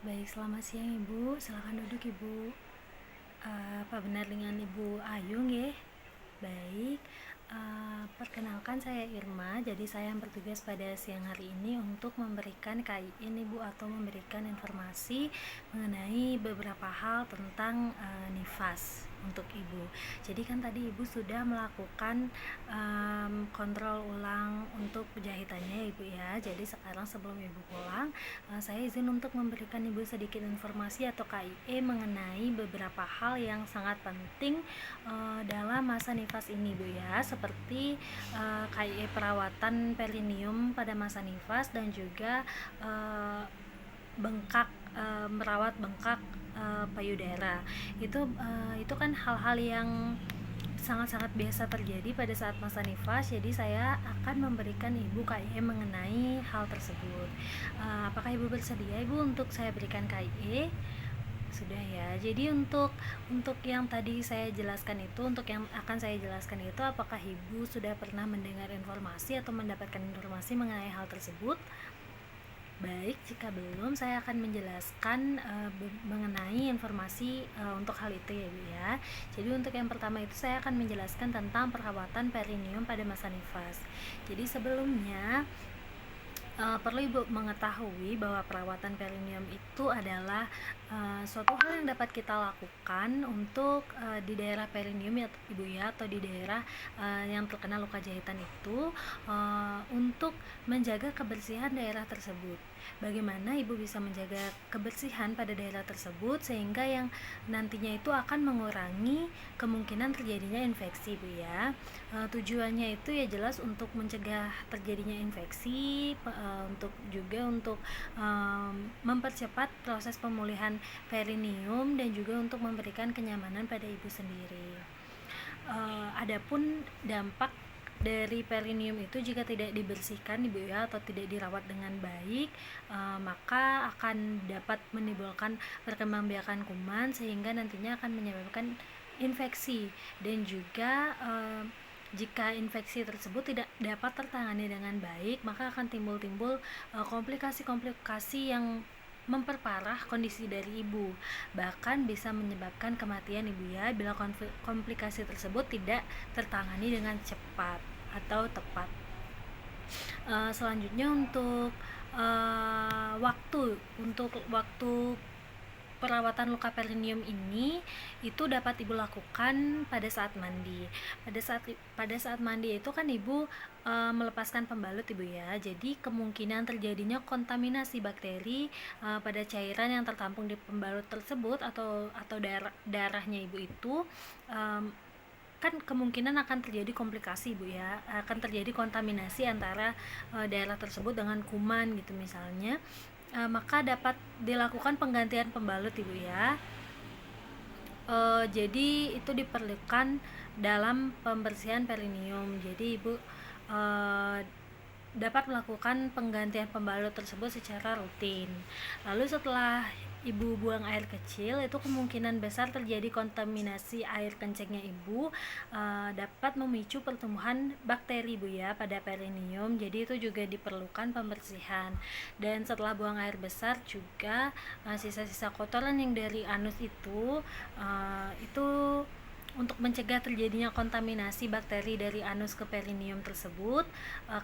Baik, selamat siang Ibu. Silakan duduk Ibu. Apa benar dengan Ibu Ayu nggih? Baik. Perkenalkan saya Irma. Jadi saya yang bertugas pada siang hari ini untuk memberikan KIN Ibu atau memberikan informasi mengenai beberapa hal tentang nifas untuk Ibu. Jadi kan tadi Ibu sudah melakukan kontrol ulang untuk jahitannya Ibu ya. Jadi sekarang sebelum Ibu pulang, saya izin untuk memberikan Ibu sedikit informasi atau KIE mengenai beberapa hal yang sangat penting dalam masa nifas ini Bu ya, seperti KIE perawatan perineum pada masa nifas dan juga bengkak, merawat bengkak payudara. Itu kan hal-hal yang sangat-sangat biasa terjadi pada saat masa nifas. Jadi saya akan memberikan Ibu KIE mengenai hal tersebut. Apakah Ibu bersedia Ibu untuk saya berikan KIE? Sudah ya. Jadi untuk yang tadi saya jelaskan itu, untuk yang akan saya jelaskan itu, apakah Ibu sudah pernah mendengar informasi atau mendapatkan informasi mengenai hal tersebut? Baik, jika belum, saya akan menjelaskan mengenai informasi untuk hal itu ya Bu ya. Jadi untuk yang pertama itu saya akan menjelaskan tentang perawatan perineum pada masa nifas. Jadi sebelumnya perlu Ibu mengetahui bahwa perawatan perineum itu adalah suatu hal yang dapat kita lakukan untuk di daerah perineum ya Ibu ya, atau di daerah yang terkena luka jahitan itu, untuk menjaga kebersihan daerah tersebut. Bagaimana Ibu bisa menjaga kebersihan pada daerah tersebut sehingga yang nantinya itu akan mengurangi kemungkinan terjadinya infeksi Bu ya. Tujuannya itu ya jelas untuk mencegah terjadinya infeksi, untuk juga untuk mempercepat proses pemulihan perineum dan juga untuk memberikan kenyamanan pada ibu sendiri. Adapun dampak dari perineum itu jika tidak dibersihkan Ibu ya, atau tidak dirawat dengan baik, maka akan dapat menimbulkan perkembangbiakan kuman sehingga nantinya akan menyebabkan infeksi, dan juga jika infeksi tersebut tidak dapat tertangani dengan baik, maka akan timbul komplikasi-komplikasi yang memperparah kondisi dari ibu, bahkan bisa menyebabkan kematian ibu ya, bila komplikasi tersebut tidak tertangani dengan cepat atau tepat. Selanjutnya untuk waktu perawatan luka perineum ini itu dapat Ibu lakukan pada saat mandi. Pada saat mandi itu kan Ibu melepaskan pembalut Ibu ya. Jadi kemungkinan terjadinya kontaminasi bakteri pada cairan yang tertampung di pembalut tersebut atau darahnya Ibu itu, kan kemungkinan akan terjadi komplikasi Bu ya, akan terjadi kontaminasi antara daerah tersebut dengan kuman gitu misalnya. Maka dapat dilakukan penggantian pembalut Ibu ya. Jadi itu diperlukan dalam pembersihan perineum. Jadi Ibu dapat melakukan penggantian pembalut tersebut secara rutin. Lalu setelah Ibu buang air kecil, itu kemungkinan besar terjadi kontaminasi air kencingnya Ibu, dapat memicu pertumbuhan bakteri Bu ya pada perineum. Jadi itu juga diperlukan pembersihan. Dan setelah buang air besar juga sisa-sisa kotoran yang dari anus itu untuk mencegah terjadinya kontaminasi bakteri dari anus ke perineum tersebut,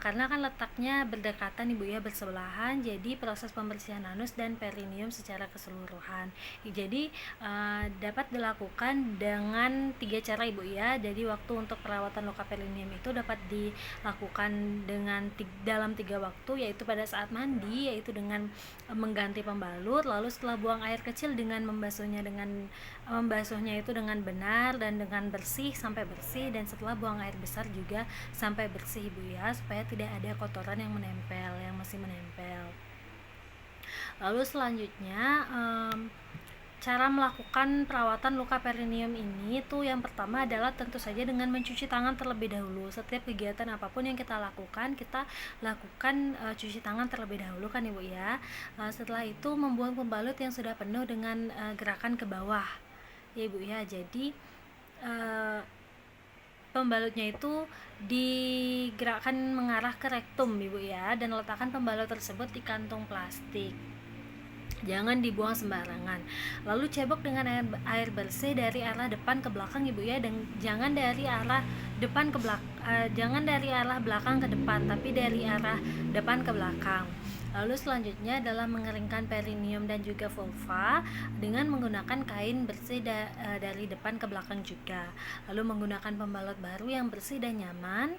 karena kan letaknya berdekatan Ibu ya, bersebelahan, jadi proses pembersihan anus dan perineum secara keseluruhan. Jadi dapat dilakukan dengan 3 cara Ibu ya. Jadi waktu untuk perawatan luka perineum itu dapat dilakukan dalam 3 waktu, yaitu pada saat mandi, yaitu dengan mengganti pembalut, lalu setelah buang air kecil dengan membasuhnya itu dengan benar dan dengan bersih sampai bersih, dan setelah buang air besar juga sampai bersih Ibu ya, supaya tidak ada kotoran yang masih menempel. Lalu selanjutnya cara melakukan perawatan luka perineum ini tuh yang pertama adalah tentu saja dengan mencuci tangan terlebih dahulu. Setiap kegiatan apapun yang kita lakukan cuci tangan terlebih dahulu kan Ibu ya. Setelah itu membuang pembalut yang sudah penuh dengan gerakan ke bawah ya Ibu ya. Jadi pembalutnya itu digerakkan mengarah ke rektum Ibu ya, dan letakkan pembalut tersebut di kantung plastik. Jangan dibuang sembarangan. Lalu cebok dengan air bersih dari arah depan ke belakang ibu ya, dan jangan dari arah depan ke belakang, jangan dari arah belakang ke depan, tapi dari arah depan ke belakang. Lalu selanjutnya adalah mengeringkan perineum dan juga vulva dengan menggunakan kain bersih dari depan ke belakang juga. Lalu menggunakan pembalut baru yang bersih dan nyaman,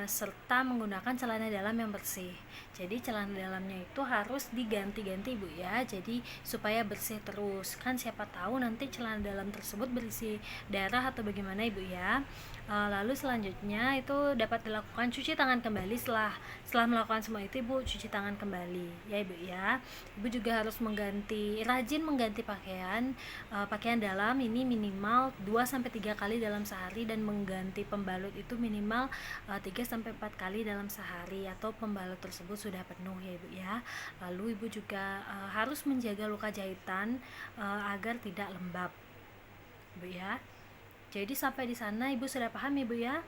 serta menggunakan celana dalam yang bersih. Jadi celana dalamnya itu harus diganti-ganti ibu ya, jadi supaya bersih terus, kan siapa tahu nanti celana dalam tersebut berisi darah atau bagaimana ibu ya. Lalu selanjutnya itu dapat dilakukan cuci tangan kembali. Setelah melakukan semua itu ibu cuci tangan kembali ya ibu ya. Ibu juga harus rajin mengganti pakaian dalam ini minimal 2-3 kali dalam sehari, dan mengganti pembalut itu minimal 3-4 kali dalam sehari atau pembalut tersebut sudah penuh ya ibu ya. Lalu ibu juga harus menjaga luka jahitan agar tidak lembab ibu ya. Jadi sampai di sana ibu sudah paham ibu ya?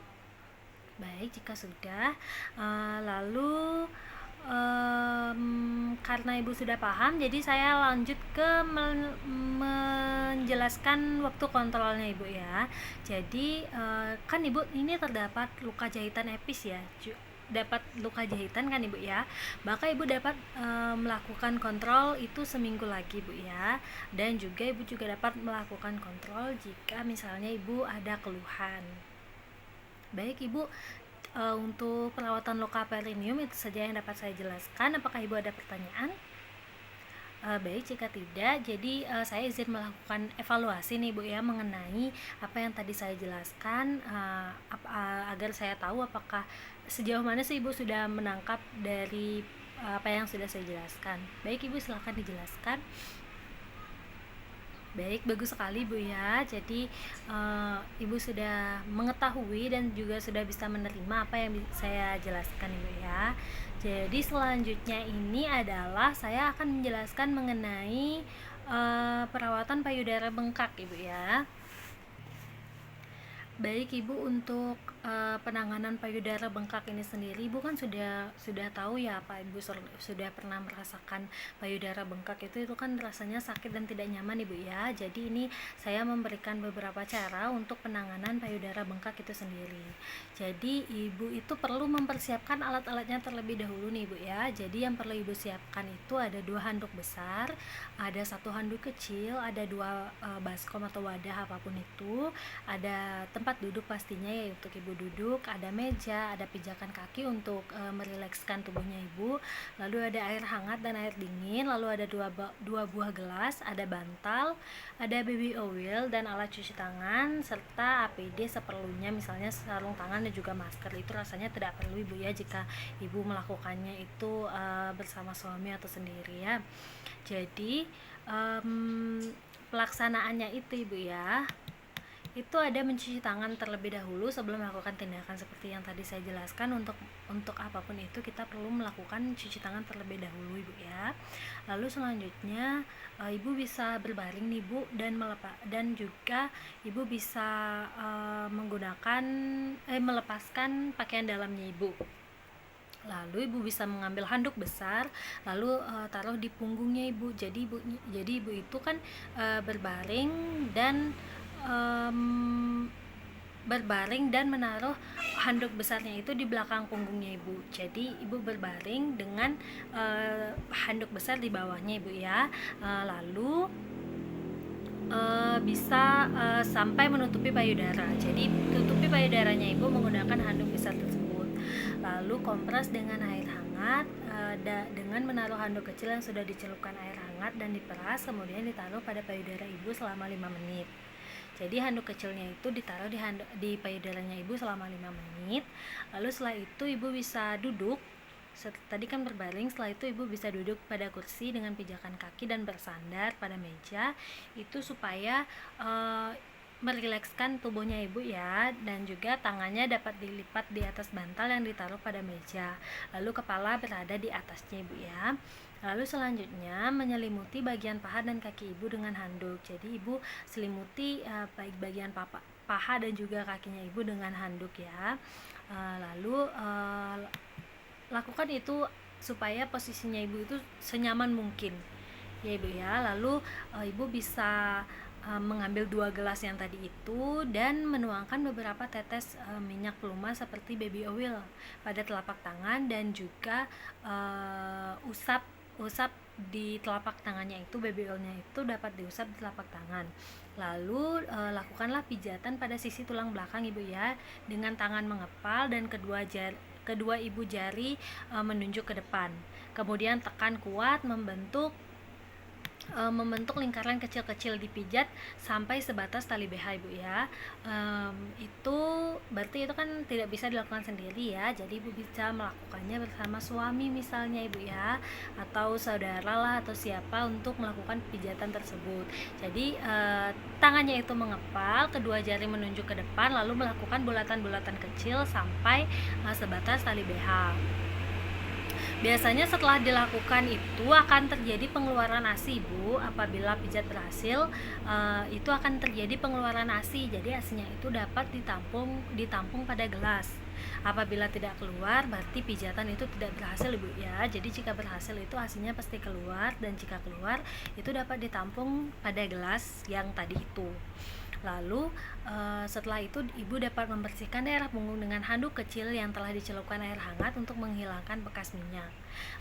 Baik, jika sudah, lalu karena ibu sudah paham, jadi saya lanjut ke menjelaskan waktu kontrolnya ibu ya. Jadi kan ibu ini terdapat luka jahitan epis ya, dapat luka jahitan kan ibu ya, maka ibu dapat melakukan kontrol itu seminggu lagi ibu ya. Dan juga ibu juga dapat melakukan kontrol jika misalnya ibu ada keluhan. Baik ibu, untuk perawatan luka perineum itu saja yang dapat saya jelaskan. Apakah ibu ada pertanyaan? Baik, jika tidak, jadi saya izin melakukan evaluasi nih Bu ya mengenai apa yang tadi saya jelaskan, agar saya tahu apakah sejauh mana sih Ibu sudah menangkap dari apa yang sudah saya jelaskan. Baik Ibu, silakan dijelaskan. Baik, bagus sekali Bu ya. Jadi Ibu sudah mengetahui dan juga sudah bisa menerima apa yang saya jelaskan Ibu ya. Jadi selanjutnya ini adalah saya akan menjelaskan mengenai perawatan payudara bengkak Ibu ya. Baik Ibu, untuk penanganan payudara bengkak ini sendiri, Ibu kan sudah tahu ya apa Ibu sudah pernah merasakan payudara bengkak itu kan rasanya sakit dan tidak nyaman Ibu ya. Jadi ini saya memberikan beberapa cara untuk penanganan payudara bengkak itu sendiri. Jadi Ibu itu perlu mempersiapkan alat-alatnya terlebih dahulu nih Ibu ya. Jadi yang perlu Ibu siapkan itu ada 2 handuk besar, ada 1 handuk kecil, ada 2 baskom atau wadah apapun itu, ada tempat duduk pastinya ya untuk Ibu duduk, ada meja, ada pijakan kaki untuk merilekskan tubuhnya Ibu, lalu ada air hangat dan air dingin, lalu ada 2 buah gelas, ada bantal, ada baby oil dan alat cuci tangan, serta APD seperlunya, misalnya sarung tangan dan juga masker. Itu rasanya tidak perlu Ibu ya jika Ibu melakukannya itu bersama suami atau sendiri ya. Jadi pelaksanaannya itu Ibu ya, itu ada mencuci tangan terlebih dahulu sebelum melakukan tindakan seperti yang tadi saya jelaskan. Untuk apapun itu kita perlu melakukan cuci tangan terlebih dahulu Ibu ya. Lalu selanjutnya Ibu bisa berbaring nih Bu, dan juga Ibu bisa melepaskan pakaian dalamnya Ibu. Lalu Ibu bisa mengambil handuk besar, lalu taruh di punggungnya Ibu. Jadi Ibu itu kan berbaring dan menaruh handuk besarnya itu di belakang punggungnya Ibu. Jadi Ibu berbaring dengan handuk besar di bawahnya Ibu ya. Lalu bisa sampai menutupi payudara. Jadi tutupi payudaranya Ibu menggunakan handuk besar tersebut. Lalu kompres dengan air hangat, dengan menaruh handuk kecil yang sudah dicelupkan air hangat dan diperas, kemudian ditaruh pada payudara Ibu selama 5 menit. Jadi handuk kecilnya itu ditaruh di payudaranya Ibu selama 5 menit. Lalu setelah itu Ibu bisa duduk. Tadi kan berbaring, setelah itu Ibu bisa duduk pada kursi dengan pijakan kaki dan bersandar pada meja. Itu supaya merilekskan tubuhnya Ibu ya, dan juga tangannya dapat dilipat di atas bantal yang ditaruh pada meja. Lalu kepala berada di atasnya Ibu ya. Lalu selanjutnya menyelimuti bagian paha dan kaki Ibu dengan handuk. Jadi Ibu selimuti baik bagian paha dan juga kakinya Ibu dengan handuk ya. Lalu lakukan itu supaya posisinya Ibu itu senyaman mungkin ya ibu ya. Lalu ibu bisa mengambil 2 gelas yang tadi itu dan menuangkan beberapa tetes minyak pelumas seperti baby oil pada telapak tangan, dan juga usap di telapak tangannya itu, baby oilnya itu dapat diusap di telapak tangan. Lalu lakukanlah pijatan pada sisi tulang belakang ibu ya, dengan tangan mengepal dan kedua ibu jari menunjuk ke depan. Kemudian tekan kuat membentuk lingkaran kecil-kecil, dipijat sampai sebatas tali BH ibu ya. Itu berarti itu kan tidak bisa dilakukan sendiri ya, jadi ibu bisa melakukannya bersama suami misalnya ibu ya, atau saudara lah atau siapa untuk melakukan pijatan tersebut. Jadi tangannya itu mengepal, kedua jari menunjuk ke depan, lalu melakukan bulatan-bulatan kecil sampai sebatas tali BH. Biasanya setelah dilakukan itu akan terjadi pengeluaran ASI ibu. Apabila pijat berhasil, itu akan terjadi pengeluaran ASI. Jadi ASInya itu dapat ditampung pada gelas. Apabila tidak keluar, berarti pijatan itu tidak berhasil ibu ya. Jadi jika berhasil itu ASInya pasti keluar, dan jika keluar itu dapat ditampung pada gelas yang tadi itu. Lalu setelah itu ibu dapat membersihkan daerah punggung dengan handuk kecil yang telah dicelupkan air hangat untuk menghilangkan bekas minyak.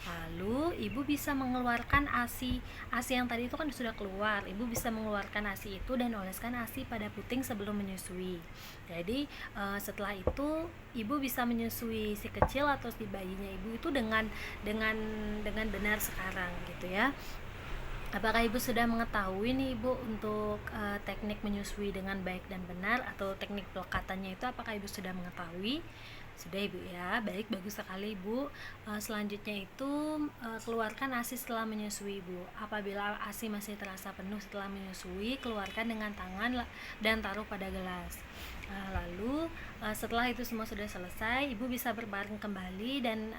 Lalu ibu bisa mengeluarkan ASI yang tadi itu kan sudah keluar. Ibu bisa mengeluarkan ASI itu dan oleskan ASI pada puting sebelum menyusui. Jadi setelah itu ibu bisa menyusui si kecil atau si bayinya ibu itu dengan benar sekarang gitu ya. Apakah ibu sudah mengetahui nih ibu untuk teknik menyusui dengan baik dan benar, atau teknik pelekatannya itu apakah ibu sudah mengetahui? Sudah ibu ya, baik, bagus sekali ibu. Selanjutnya itu keluarkan ASI setelah menyusui ibu. Apabila ASI masih terasa penuh setelah menyusui, keluarkan dengan tangan dan taruh pada gelas. Lalu setelah itu semua sudah selesai, ibu bisa berbaring kembali dan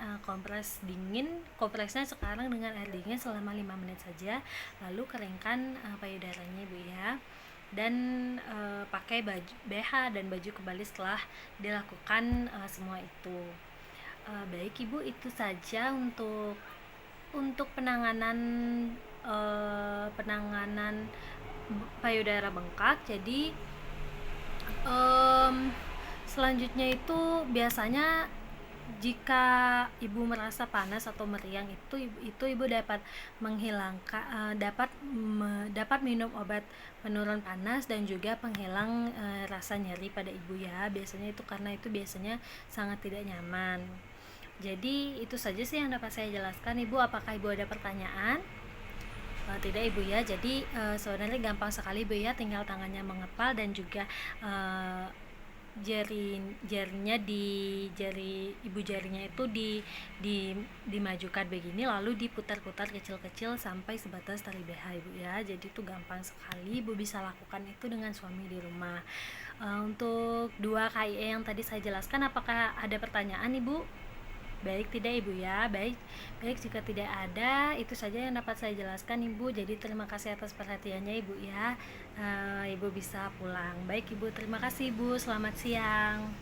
kompresnya sekarang dengan air dingin selama 5 menit saja. Lalu keringkan payudaranya ibu ya, dan pakai baju BH dan baju kembali setelah dilakukan semua itu. Baik ibu, itu saja untuk penanganan payudara bengkak. Jadi selanjutnya itu biasanya jika ibu merasa panas atau meriang itu ibu dapat menghilangkan dapat minum obat penurun panas dan juga penghilang rasa nyeri pada ibu ya. Biasanya itu karena itu biasanya sangat tidak nyaman. Jadi itu saja sih yang dapat saya jelaskan ibu. Apakah ibu ada pertanyaan? Tidak ibu ya. Jadi sebenarnya gampang sekali ibu ya, tinggal tangannya mengepal dan juga jarinya ibu jarinya itu dimajukan begini, lalu diputar-putar kecil-kecil sampai sebatas tali BH ibu ya. Jadi itu gampang sekali, ibu bisa lakukan itu dengan suami di rumah. Untuk 2 KIE yang tadi saya jelaskan, apakah ada pertanyaan ibu? Baik, tidak ibu ya. Baik, jika tidak ada, itu saja yang dapat saya jelaskan ibu. Jadi terima kasih atas perhatiannya ibu ya. Ibu bisa pulang. Baik ibu, terima kasih ibu, selamat siang.